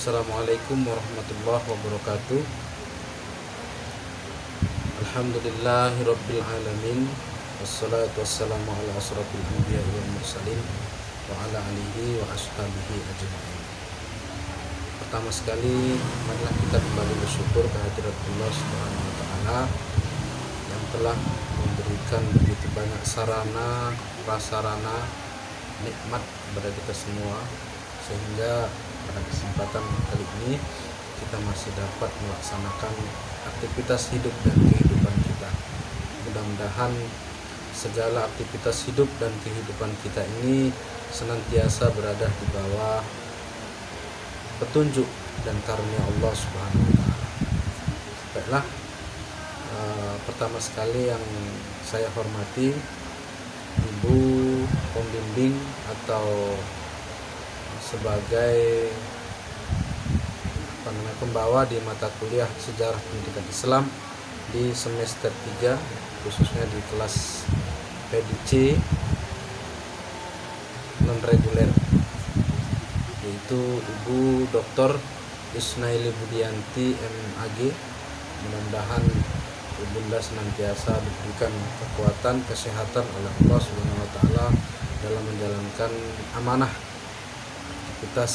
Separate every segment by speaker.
Speaker 1: Assalamualaikum warahmatullahi wabarakatuh. Alhamdulillahirabbil alamin. Wassalatu wassalamu ala asrofil anbiya wal mursalin wa ala alihi wa ashabihi ajma'in. Pertama sekali, marilah kita kembali bersyukur kehadirat Allah Subhanahu wa taala yang telah memberikan begitu banyak sarana, prasarana, nikmat kepada kita semua, sehingga pada kesempatan kali ini kita masih dapat melaksanakan aktivitas hidup dan kehidupan kita. Mudah-mudahan segala aktivitas hidup dan kehidupan kita ini senantiasa berada di bawah petunjuk dan karunia Allah Subhanahu wa taala. Baiklah, pertama sekali yang saya hormati Ibu pembimbing atau sebagai pembawa di mata kuliah Sejarah Pendidikan Islam di semester 3, khususnya di kelas PDC non reguler, yaitu Ibu Dr. Isnaili Budianti MAG. Mudah-mudahan Ibunda senantiasa diberikan kekuatan, kesehatan oleh Allah Subhanahu wa taala dalam menjalankan amanah aktivitas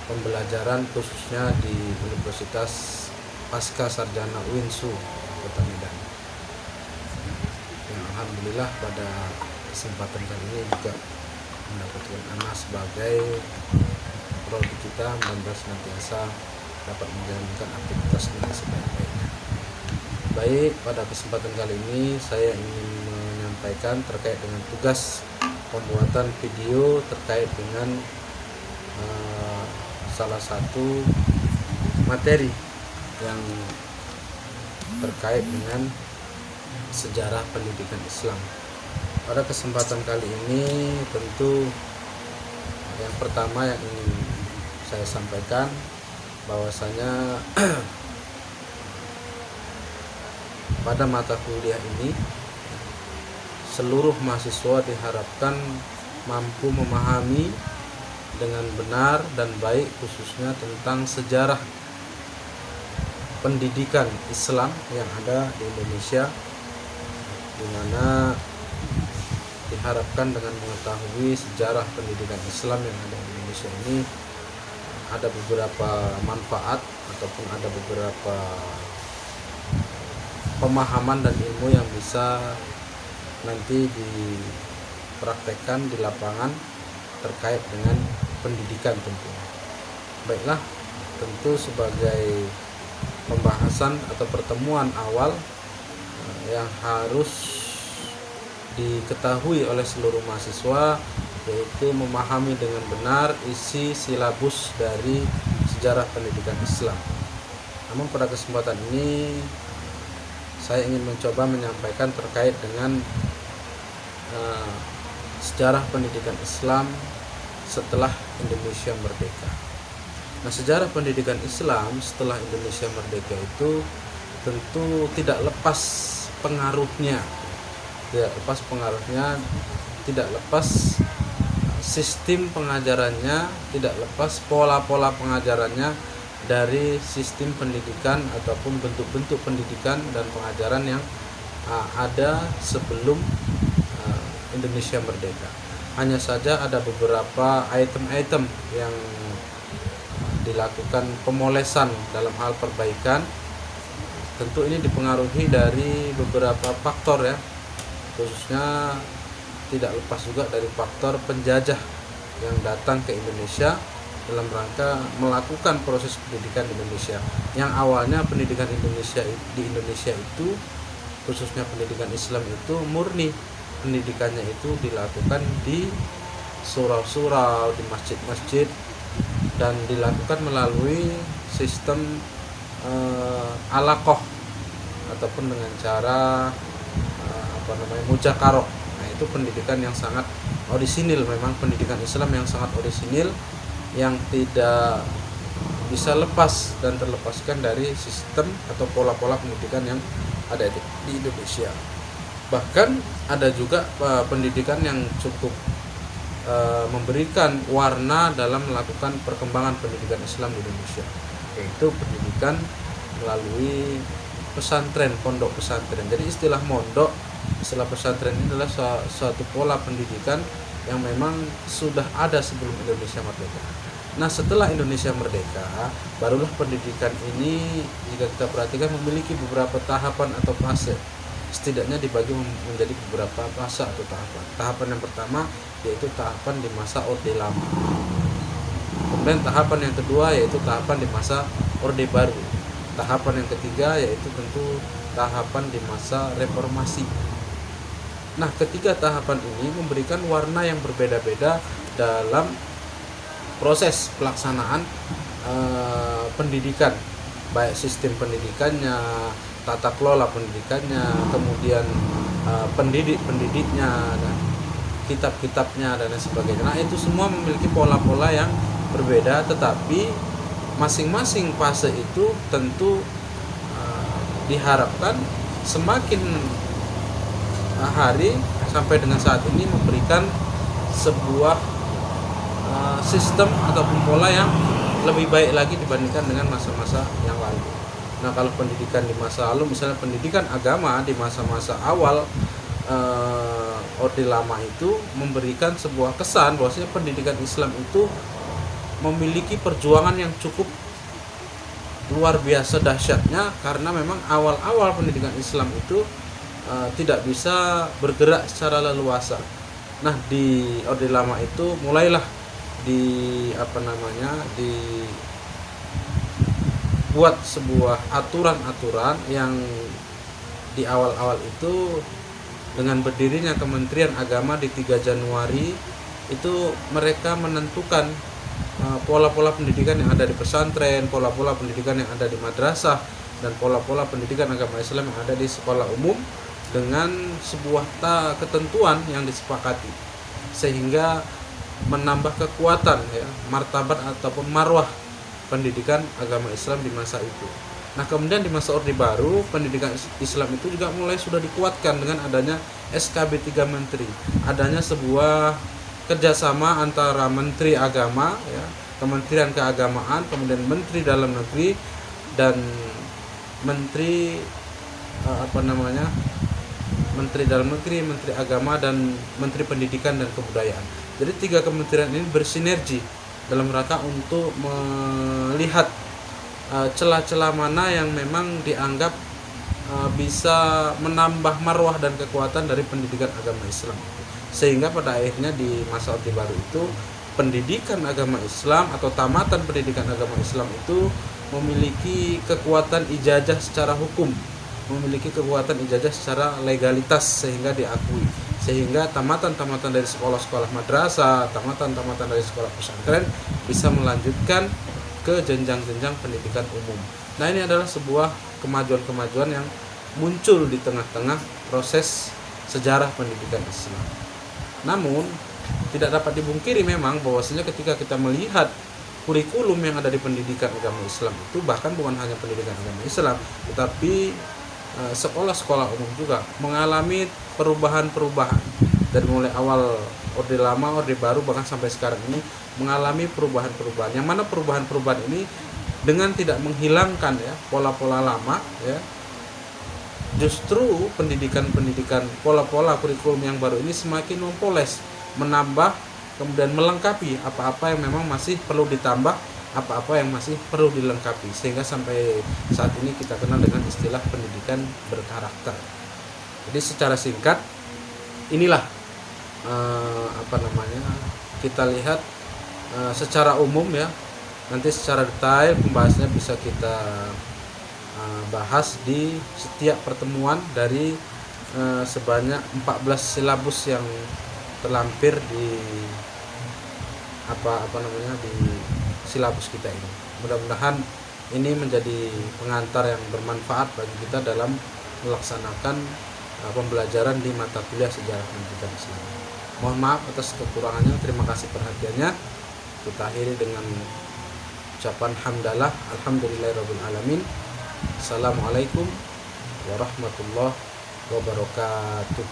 Speaker 1: pembelajaran, khususnya di Universitas Pasca Sarjana UINSU Kota Medan. Yang alhamdulillah pada kesempatan kali ini juga mendapatkan amanah sebagai prodi kita, mudah-mudahan senantiasa dapat menjalankan aktivitas dengan sebaik-baiknya. Baik, pada kesempatan kali ini saya ingin menyampaikan terkait dengan tugas pembuatan video terkait dengan salah satu materi yang terkait dengan sejarah pendidikan Islam. Pada kesempatan kali ini tentu yang pertama yang ingin saya sampaikan bahwasanya pada mata kuliah ini seluruh mahasiswa diharapkan mampu memahami dengan benar dan baik, khususnya tentang sejarah pendidikan Islam yang ada di Indonesia, di mana diharapkan dengan mengetahui sejarah pendidikan Islam yang ada di Indonesia ini ada beberapa manfaat ataupun ada beberapa pemahaman dan ilmu yang bisa nanti dipraktekkan di lapangan terkait dengan pendidikan tentunya. Baiklah, tentu sebagai pembahasan atau pertemuan awal yang harus diketahui oleh seluruh mahasiswa, yaitu memahami dengan benar isi silabus dari sejarah pendidikan Islam. Namun pada kesempatan ini saya ingin mencoba menyampaikan terkait dengan sejarah pendidikan Islam setelah Indonesia merdeka. Nah, sejarah pendidikan Islam setelah Indonesia merdeka itu tentu tidak lepas pengaruhnya, tidak lepas sistem pengajarannya, tidak lepas pola-pola pengajarannya dari sistem pendidikan ataupun bentuk-bentuk pendidikan dan pengajaran yang ada sebelum Indonesia merdeka. Hanya saja ada beberapa item-item yang dilakukan pemolesan dalam hal perbaikan. Tentu ini dipengaruhi dari beberapa faktor ya, khususnya tidak lepas juga dari faktor penjajah yang datang ke Indonesia dalam rangka melakukan proses pendidikan di Indonesia. Yang awalnya pendidikan di Indonesia itu, khususnya pendidikan Islam itu murni pendidikannya itu dilakukan di surau-surau, di masjid-masjid, dan dilakukan melalui sistem alaqah ataupun dengan cara mujakaroh. Nah, itu pendidikan yang sangat orisinil, memang pendidikan Islam yang sangat orisinil, yang tidak bisa lepas dan terlepaskan dari sistem atau pola-pola pendidikan yang ada di Indonesia. Bahkan ada juga pendidikan yang cukup memberikan warna dalam melakukan perkembangan pendidikan Islam di Indonesia, yaitu pendidikan melalui pesantren, pondok pesantren. Jadi istilah mondok, istilah pesantren ini adalah suatu pola pendidikan yang memang sudah ada sebelum Indonesia merdeka. Nah, setelah Indonesia merdeka, barulah pendidikan ini, jika kita perhatikan, memiliki beberapa tahapan atau fase. Setidaknya dibagi menjadi beberapa fase atau tahapan. Tahapan yang pertama yaitu tahapan di masa Orde Lama. Kemudian tahapan yang kedua yaitu tahapan di masa Orde Baru. Tahapan yang ketiga yaitu tentu tahapan di masa Reformasi. Nah, ketiga tahapan ini memberikan warna yang berbeda-beda dalam proses pelaksanaan pendidikan, baik sistem pendidikannya, tata kelola pendidikannya, kemudian pendidiknya, dan kitab-kitabnya dan lain sebagainya. Nah, itu semua memiliki pola-pola yang berbeda, tetapi masing-masing fase itu tentu diharapkan semakin hari sampai dengan saat ini memberikan sebuah sistem ataupun pola yang lebih baik lagi dibandingkan dengan masa-masa yang lalu. Nah, kalau pendidikan di masa lalu, misalnya pendidikan agama di masa-masa awal Orde Lama itu memberikan sebuah kesan bahwasanya pendidikan Islam itu memiliki perjuangan yang cukup luar biasa dahsyatnya, karena memang awal-awal pendidikan Islam itu tidak bisa bergerak secara leluasa. Nah, di Orde Lama itu mulailah dibuat sebuah aturan-aturan yang di awal-awal itu dengan berdirinya Kementerian Agama di 3 Januari itu mereka menentukan pola-pola pendidikan yang ada di pesantren, pola-pola pendidikan yang ada di madrasah, dan pola-pola pendidikan agama Islam yang ada di sekolah umum dengan sebuah ketentuan yang disepakati, sehingga menambah kekuatan martabat ataupun marwah pendidikan agama Islam di masa itu. Nah, kemudian di masa Orde Baru, pendidikan Islam itu juga mulai sudah dikuatkan dengan adanya SKB 3 Menteri, adanya sebuah kerjasama antara Menteri Agama, Kementerian Keagamaan, kemudian Menteri Dalam Negeri, dan Menteri Menteri Dalam Negeri, Menteri Agama, dan Menteri Pendidikan dan Kebudayaan. Jadi 3 kementerian ini bersinergi dalam rangka untuk melihat celah-celah mana yang memang dianggap bisa menambah marwah dan kekuatan dari pendidikan agama Islam. Sehingga pada akhirnya di masa Orde Baru itu pendidikan agama Islam atau tamatan pendidikan agama Islam itu memiliki kekuatan ijazah secara hukum, memiliki kekuatan ijazah secara legalitas sehingga diakui, sehingga tamatan-tamatan dari sekolah-sekolah madrasah, tamatan-tamatan dari sekolah pesantren bisa melanjutkan ke jenjang-jenjang pendidikan umum. Nah, ini adalah sebuah kemajuan-kemajuan yang muncul di tengah-tengah proses sejarah pendidikan Islam. Namun tidak dapat dibungkiri memang bahwasanya ketika kita melihat kurikulum yang ada di pendidikan agama Islam itu, bahkan bukan hanya pendidikan agama Islam, tetapi sekolah-sekolah umum juga mengalami perubahan-perubahan dari mulai awal Orde Lama, Orde Baru, bahkan sampai sekarang ini mengalami perubahan-perubahan. Yang mana perubahan-perubahan ini dengan tidak menghilangkan pola-pola lama, justru pendidikan-pendidikan, pola-pola kurikulum yang baru ini semakin mempoles, menambah, kemudian melengkapi apa-apa yang memang masih perlu ditambah, apa-apa yang masih perlu dilengkapi, sehingga sampai saat ini kita kenal dengan istilah pendidikan berkarakter. Jadi secara singkat inilah kita lihat secara umum nanti secara detail pembahasannya bisa kita bahas di setiap pertemuan dari sebanyak 14 silabus yang terlampir di di silabus kita ini. Mudah-mudahan ini menjadi pengantar yang bermanfaat bagi kita dalam melaksanakan pembelajaran di mata kuliah sejarah pendidikan Islam. Mohon maaf atas kekurangannya, terima kasih perhatiannya. Kita akhiri dengan ucapan hamdalah, alhamdulillahirabbil alamin. Assalamualaikum warahmatullahi wabarakatuh.